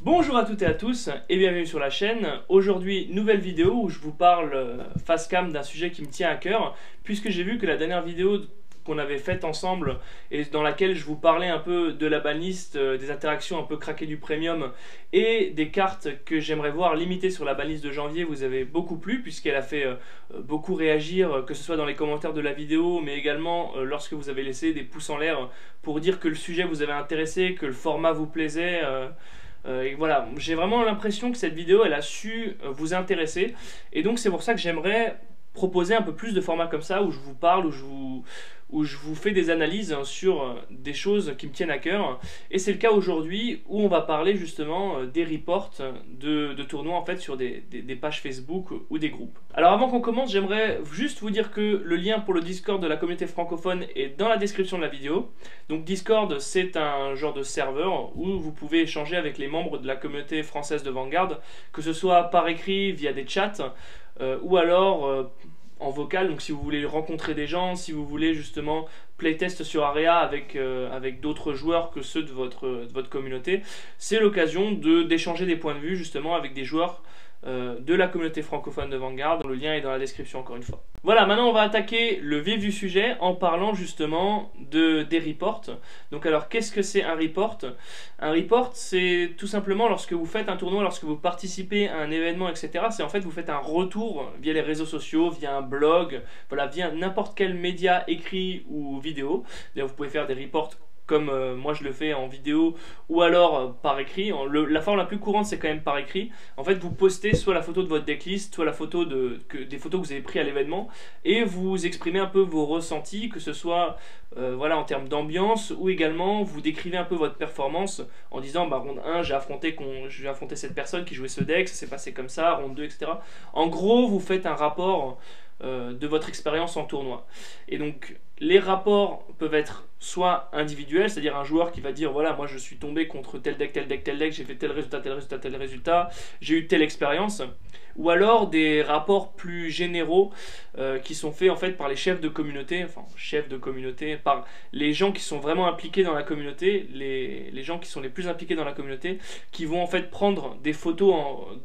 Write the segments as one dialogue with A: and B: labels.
A: Bonjour à toutes et à tous et bienvenue sur la chaîne. Aujourd'hui, nouvelle vidéo où je vous parle face cam d'un sujet qui me tient à cœur, puisque j'ai vu que la dernière vidéo qu'on avait faite ensemble et dans laquelle je vous parlais un peu de la banlist, des interactions un peu craquées du premium et des cartes que j'aimerais voir limitées sur la banlist de janvier vous avez beaucoup plu, puisqu'elle a fait beaucoup réagir, que ce soit dans les commentaires de la vidéo mais également lorsque vous avez laissé des pouces en l'air pour dire que le sujet vous avait intéressé, que le format vous plaisait. Et voilà, j'ai vraiment l'impression que cette vidéo elle a su vous intéresser, et donc c'est pour ça que j'aimerais proposer un peu plus de formats comme ça où je vous parle, où je vous fais des analyses sur des choses qui me tiennent à cœur. Et c'est le cas aujourd'hui où on va parler justement des reports de tournois en fait sur des pages Facebook ou des groupes. Alors avant qu'on commence, j'aimerais juste vous dire que le lien pour le Discord de la communauté francophone est dans la description de la vidéo. Donc Discord, c'est un genre de serveur où vous pouvez échanger avec les membres de la communauté française de Vanguard, que ce soit par écrit via des chats ou alors en vocal. Donc si vous voulez rencontrer des gens, si vous voulez justement playtest sur Area avec d'autres joueurs que ceux de votre communauté, c'est l'occasion d'échanger des points de vue justement avec des joueurs de la communauté francophone de Vanguard. Le lien est dans la description encore une fois. Voilà, maintenant on va attaquer le vif du sujet en parlant justement des reports. Donc alors qu'est-ce que c'est un report? Un report, c'est tout simplement lorsque vous faites un tournoi, lorsque vous participez à un événement, etc. C'est en fait vous faites un retour via les réseaux sociaux, via un blog, voilà, via n'importe quel média écrit ou vidéo. D'ailleurs vous pouvez faire des reports comme moi je le fais en vidéo ou alors par écrit. La forme la plus courante c'est quand même par écrit. En fait vous postez soit la photo de votre decklist, soit la photo des photos que vous avez prises à l'événement, et vous exprimez un peu vos ressentis, que ce soit voilà, en termes d'ambiance, ou également vous décrivez un peu votre performance en disant bah, ronde 1 j'ai affronté cette personne qui jouait ce deck, ça s'est passé comme ça, ronde 2 etc. En gros vous faites un rapport de votre expérience en tournoi. Et donc les rapports peuvent être soit individuels, c'est-à-dire un joueur qui va dire voilà, moi je suis tombé contre tel deck, tel deck, tel deck, j'ai fait tel résultat, tel résultat, tel résultat, j'ai eu telle expérience, ou alors des rapports plus généraux qui sont faits en fait par les chefs de communauté, par les gens qui sont vraiment impliqués dans la communauté, les gens qui sont les plus impliqués dans la communauté, qui vont en fait prendre des photos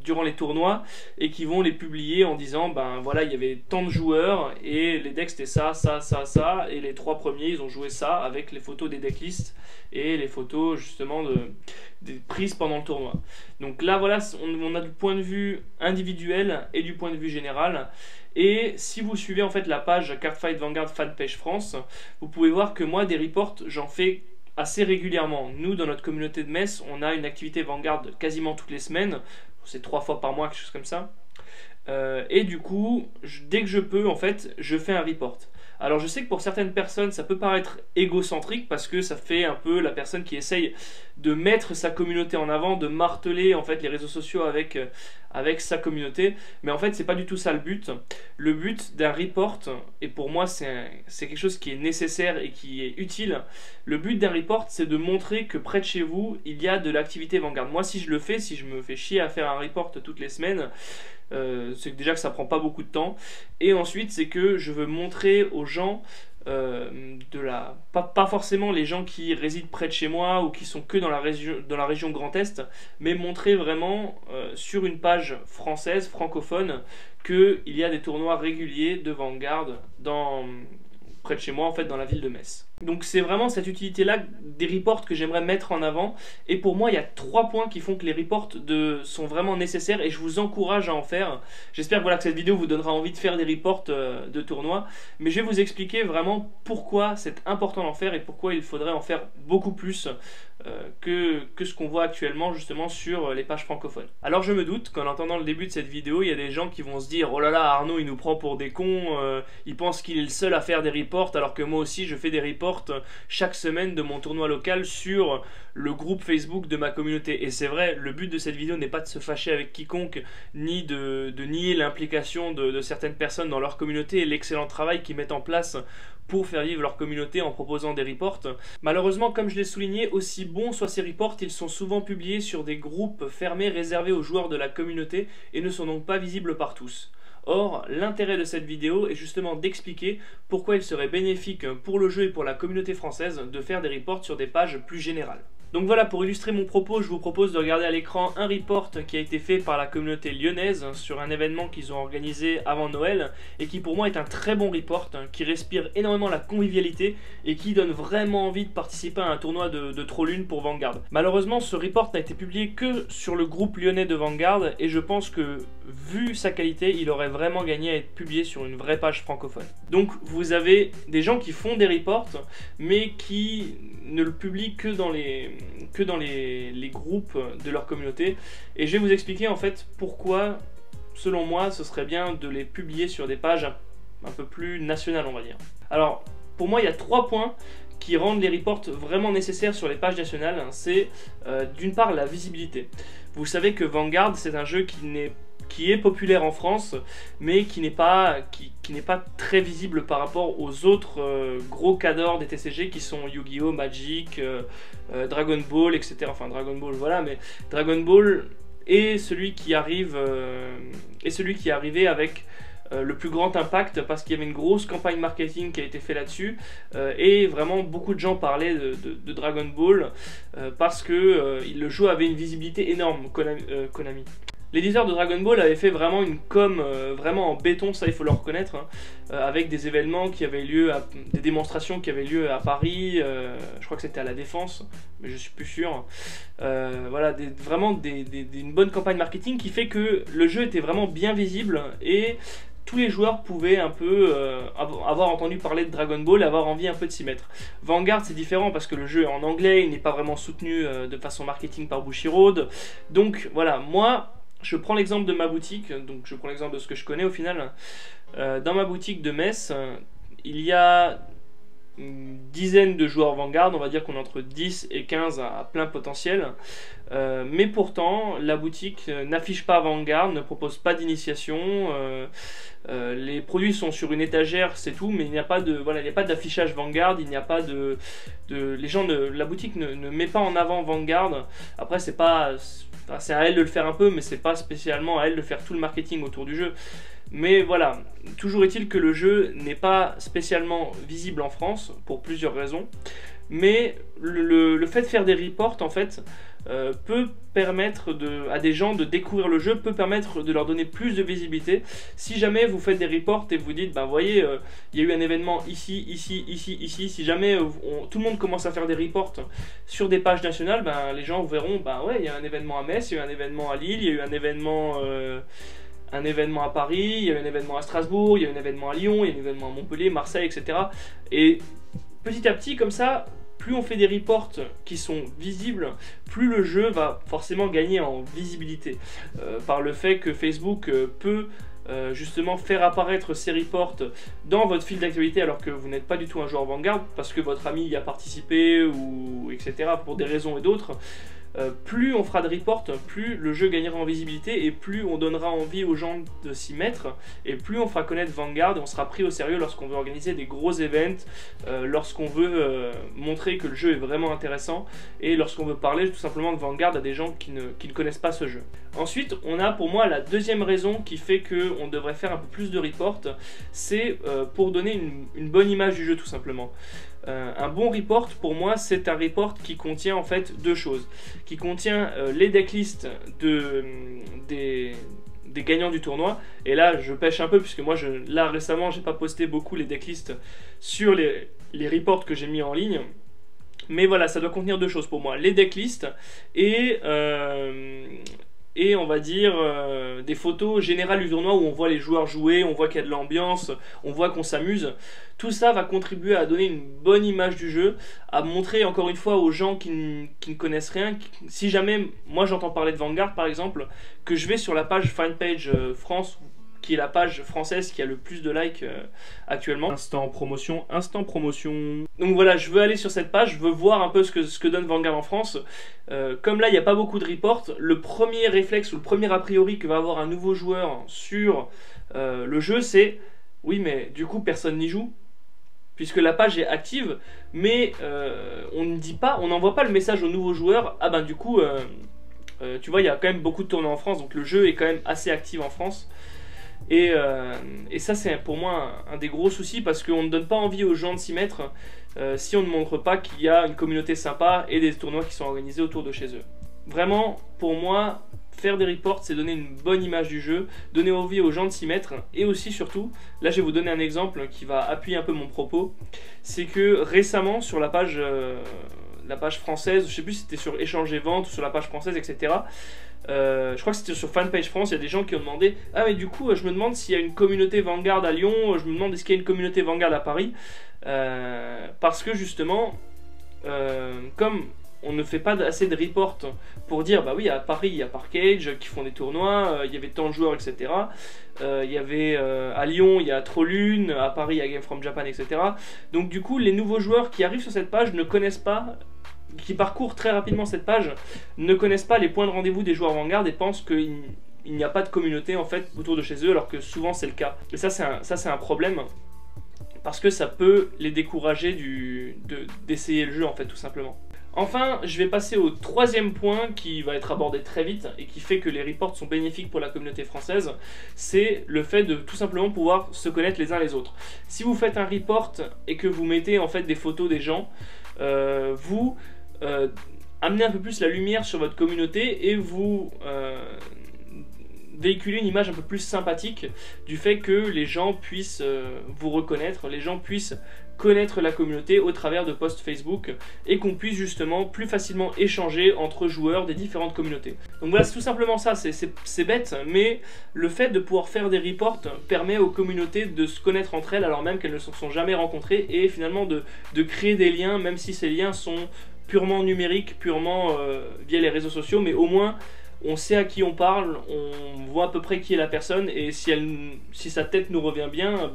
A: durant les tournois et qui vont les publier en disant ben voilà, il y avait tant de joueurs et les decks c'était ça, ça, ça, ça, et les 3 premiers ils ont joué ça, avec les photos des decklists et les photos justement des prises pendant le tournoi. Donc là voilà, on a du point de vue individuel et du point de vue général. Et si vous suivez en fait la page Cardfight Vanguard Fanpage France, vous pouvez voir que moi des reports j'en fais assez régulièrement. Nous dans notre communauté de Metz, on a une activité Vanguard quasiment toutes les semaines, c'est 3 fois par mois, quelque chose comme ça. Et du coup, dès que je peux, en fait, je fais un report. Alors je sais que pour certaines personnes, ça peut paraître égocentrique parce que ça fait un peu la personne qui essaye de mettre sa communauté en avant, de marteler en fait les réseaux sociaux avec sa communauté. Mais en fait, c'est pas du tout ça le but. Le but d'un report, et pour moi c'est quelque chose qui est nécessaire et qui est utile, le but d'un report c'est de montrer que près de chez vous, il y a de l'activité Vanguard. Moi si je le fais, si je me fais chier à faire un report toutes les semaines, c'est déjà que ça prend pas beaucoup de temps, et ensuite c'est que je veux montrer aux gens pas forcément les gens qui résident près de chez moi ou qui sont que dans la région Grand Est, mais montrer vraiment sur une page française, francophone, qu'il y a des tournois réguliers de Vanguard près de chez moi, en fait, dans la ville de Metz. Donc c'est vraiment cette utilité-là des reports que j'aimerais mettre en avant. Et pour moi, il y a 3 points qui font que les reports sont vraiment nécessaires et je vous encourage à en faire. J'espère voilà, que cette vidéo vous donnera envie de faire des reports de tournois. Mais je vais vous expliquer vraiment pourquoi c'est important d'en faire et pourquoi il faudrait en faire beaucoup plus que ce qu'on voit actuellement justement sur les pages francophones. Alors je me doute qu'en entendant le début de cette vidéo, il y a des gens qui vont se dire oh là là, Arnaud il nous prend pour des cons, il pense qu'il est le seul à faire des reports alors que moi aussi je fais des reports chaque semaine de mon tournoi local sur le groupe Facebook de ma communauté. Et c'est vrai, le but de cette vidéo n'est pas de se fâcher avec quiconque, ni de nier l'implication de certaines personnes dans leur communauté et l'excellent travail qu'ils mettent en place pour faire vivre leur communauté en proposant des reports. Malheureusement, comme je l'ai souligné, aussi bons soient ces reports, ils sont souvent publiés sur des groupes fermés réservés aux joueurs de la communauté et ne sont donc pas visibles par tous. Or, l'intérêt de cette vidéo est justement d'expliquer pourquoi il serait bénéfique pour le jeu et pour la communauté française de faire des reports sur des pages plus générales. Donc voilà, pour illustrer mon propos, je vous propose de regarder à l'écran un report qui a été fait par la communauté lyonnaise sur un événement qu'ils ont organisé avant Noël et qui pour moi est un très bon report, qui respire énormément la convivialité et qui donne vraiment envie de participer à un tournoi de Troll 1 pour Vanguard. Malheureusement, ce report n'a été publié que sur le groupe lyonnais de Vanguard et je pense que, vu sa qualité, il aurait vraiment gagné à être publié sur une vraie page francophone. Donc vous avez des gens qui font des reports mais qui ne le publient que dans les groupes de leur communauté, et je vais vous expliquer en fait pourquoi selon moi ce serait bien de les publier sur des pages un peu plus nationales, on va dire. Alors pour moi il y a 3 points qui rendent les reports vraiment nécessaires sur les pages nationales. C'est d'une part la visibilité. Vous savez que Vanguard c'est un jeu qui est populaire en France, mais qui n'est pas très visible par rapport aux autres gros cadors des TCG qui sont Yu-Gi-Oh, Magic, Dragon Ball, etc. Enfin Dragon Ball, voilà, mais Dragon Ball est celui qui arrive avec le plus grand impact parce qu'il y avait une grosse campagne marketing qui a été faite là-dessus et vraiment beaucoup de gens parlaient de Dragon Ball parce que le jeu avait une visibilité énorme, Konami. L'éditeur de Dragon Ball avait fait vraiment une com vraiment en béton, ça il faut le reconnaître, hein, avec des événements qui avaient lieu, des démonstrations qui avaient lieu à Paris, je crois que c'était à la Défense, mais je suis plus sûr. Voilà, vraiment une bonne campagne marketing qui fait que le jeu était vraiment bien visible et tous les joueurs pouvaient un peu avoir entendu parler de Dragon Ball et avoir envie un peu de s'y mettre. Vanguard c'est différent parce que le jeu est en anglais, il n'est pas vraiment soutenu de façon marketing par Bushiroad. Donc voilà, moi je prends l'exemple de ma boutique, donc je prends l'exemple de ce que je connais au final. Dans ma boutique de Metz, il y a une dizaine de joueurs Vanguard, on va dire qu'on est entre 10 et 15 à plein potentiel. Mais pourtant, la boutique n'affiche pas Vanguard, ne propose pas d'initiation. Les produits sont sur une étagère, c'est tout, mais il n'y a pas d'affichage Vanguard, il n'y a pas la boutique ne met pas en avant Vanguard. Après, c'est à elle de le faire un peu, mais c'est pas spécialement à elle de faire tout le marketing autour du jeu. Mais voilà, toujours est-il que le jeu n'est pas spécialement visible en France, pour plusieurs raisons. Mais le fait de faire des reports, en fait, peut permettre à des gens de découvrir le jeu, peut permettre de leur donner plus de visibilité. Si jamais vous faites des reports et vous dites, ben voyez, il y a eu un événement ici, si jamais tout le monde commence à faire des reports sur des pages nationales, ben les gens verront, ben ouais, il y a un événement à Metz, il y a eu un événement à Lille, il y a eu un événement à Paris, il y a eu un événement à Strasbourg, il y a eu un événement à Lyon, il y a eu un événement à Montpellier, Marseille, etc. Et petit à petit, comme ça, plus on fait des reports qui sont visibles, plus le jeu va forcément gagner en visibilité. Par le fait que Facebook peut justement faire apparaître ces reports dans votre fil d'actualité alors que vous n'êtes pas du tout un joueur Vanguard, parce que votre ami y a participé, ou etc. pour des raisons et d'autres. Plus on fera de reports, plus le jeu gagnera en visibilité et plus on donnera envie aux gens de s'y mettre et plus on fera connaître Vanguard et on sera pris au sérieux lorsqu'on veut organiser des gros events, lorsqu'on veut montrer que le jeu est vraiment intéressant et lorsqu'on veut parler tout simplement de Vanguard à des gens qui ne connaissent pas ce jeu. Ensuite, on a pour moi la deuxième raison qui fait qu'on devrait faire un peu plus de reports, c'est pour donner une bonne image du jeu tout simplement. Un bon report pour moi c'est un report qui contient en fait deux choses, qui contient les decklists des gagnants du tournoi, et là je pêche un peu puisque moi là récemment j'ai pas posté beaucoup les decklists sur les reports que j'ai mis en ligne, mais voilà, ça doit contenir deux choses pour moi, les decklists et on va dire des photos générales du tournoi où on voit les joueurs jouer, on voit qu'il y a de l'ambiance, on voit qu'on s'amuse. Tout ça va contribuer à donner une bonne image du jeu, à montrer encore une fois aux gens qui ne connaissent rien. Si jamais, moi j'entends parler de Vanguard par exemple, que je vais sur la page Fanpage France, qui est la page française qui a le plus de likes actuellement. Instant promotion. Donc voilà, je veux aller sur cette page, je veux voir un peu ce que donne Vanguard en France. Comme là, il n'y a pas beaucoup de reports, le premier réflexe ou le premier a priori que va avoir un nouveau joueur sur le jeu, c'est « Oui, mais du coup, personne n'y joue ». Puisque la page est active, mais on ne dit pas, on n'envoie pas le message aux nouveaux joueurs « Ah ben du coup, tu vois, il y a quand même beaucoup de tournois en France, donc le jeu est quand même assez actif en France ». Et ça c'est pour moi un des gros soucis parce qu'on ne donne pas envie aux gens de s'y mettre si on ne montre pas qu'il y a une communauté sympa et des tournois qui sont organisés autour de chez eux. Vraiment, pour moi, faire des reports, c'est donner une bonne image du jeu, donner envie aux gens de s'y mettre, et aussi surtout, là je vais vous donner un exemple qui va appuyer un peu mon propos, c'est que récemment sur la page française, je sais plus si c'était sur Échange et Vente ou sur la page française, etc. Je crois que c'était sur Fanpage France, il y a des gens qui ont demandé « Ah mais du coup, je me demande s'il y a une communauté Vanguard à Lyon, je me demande est-ce qu'il y a une communauté Vanguard à Paris ?» Parce que justement, comme on ne fait pas assez de reports pour dire bah oui à Paris il y a Parkage qui font des tournois, il y avait tant de joueurs etc. Il y avait à Lyon il y a Trollune, à Paris il y a Game from Japan etc. Donc du coup les nouveaux joueurs qui arrivent sur cette page ne connaissent pas, qui parcourent très rapidement cette page, ne connaissent pas les points de rendez-vous des joueurs Vanguard et pensent qu'il n'y a pas de communauté en fait autour de chez eux alors que souvent c'est le cas. Et ça c'est un problème parce que ça peut les décourager d'essayer le jeu en fait tout simplement. Enfin, je vais passer au troisième point qui va être abordé très vite et qui fait que les reports sont bénéfiques pour la communauté française, c'est le fait de tout simplement pouvoir se connaître les uns les autres. Si vous faites un report et que vous mettez en fait des photos des gens, vous amenez un peu plus la lumière sur votre communauté et vous véhiculer une image un peu plus sympathique du fait que les gens puissent vous reconnaître, les gens puissent connaître la communauté au travers de posts Facebook et qu'on puisse justement plus facilement échanger entre joueurs des différentes communautés. Donc voilà, c'est tout simplement ça, c'est bête, mais le fait de pouvoir faire des reports permet aux communautés de se connaître entre elles alors même qu'elles ne se sont jamais rencontrées et finalement de créer des liens, même si ces liens sont purement numériques, purement via les réseaux sociaux, mais au moins on sait à qui on parle, on voit à peu près qui est la personne et si sa tête nous revient bien,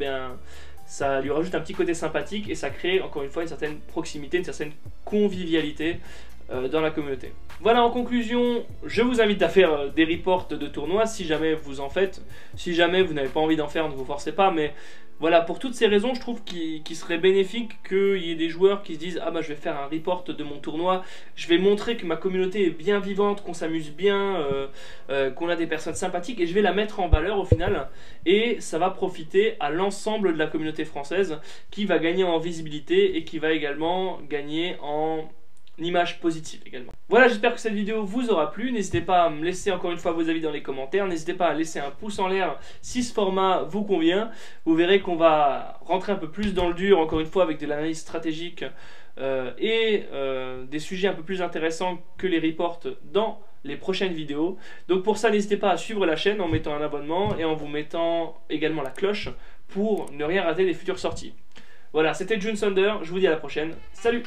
A: ça lui rajoute un petit côté sympathique et ça crée encore une fois une certaine proximité, une certaine convivialité dans la communauté. Voilà, en conclusion, je vous invite à faire des reports de tournois si jamais vous en faites. Si jamais vous n'avez pas envie d'en faire, ne vous forcez pas, mais voilà, pour toutes ces raisons, je trouve qu'il serait bénéfique qu'il y ait des joueurs qui se disent « Ah bah je vais faire un report de mon tournoi, je vais montrer que ma communauté est bien vivante, qu'on s'amuse bien, qu'on a des personnes sympathiques et je vais la mettre en valeur au final. » Et ça va profiter à l'ensemble de la communauté française qui va gagner en visibilité et qui va également gagner en image positive également. Voilà, j'espère que cette vidéo vous aura plu. N'hésitez pas à me laisser encore une fois vos avis dans les commentaires. N'hésitez pas à laisser un pouce en l'air si ce format vous convient. Vous verrez qu'on va rentrer un peu plus dans le dur, encore une fois, avec de l'analyse stratégique et des sujets un peu plus intéressants que les reports dans les prochaines vidéos. Donc pour ça, n'hésitez pas à suivre la chaîne en mettant un abonnement et en vous mettant également la cloche pour ne rien rater des futures sorties. Voilà, c'était June Thunder, je vous dis à la prochaine. Salut!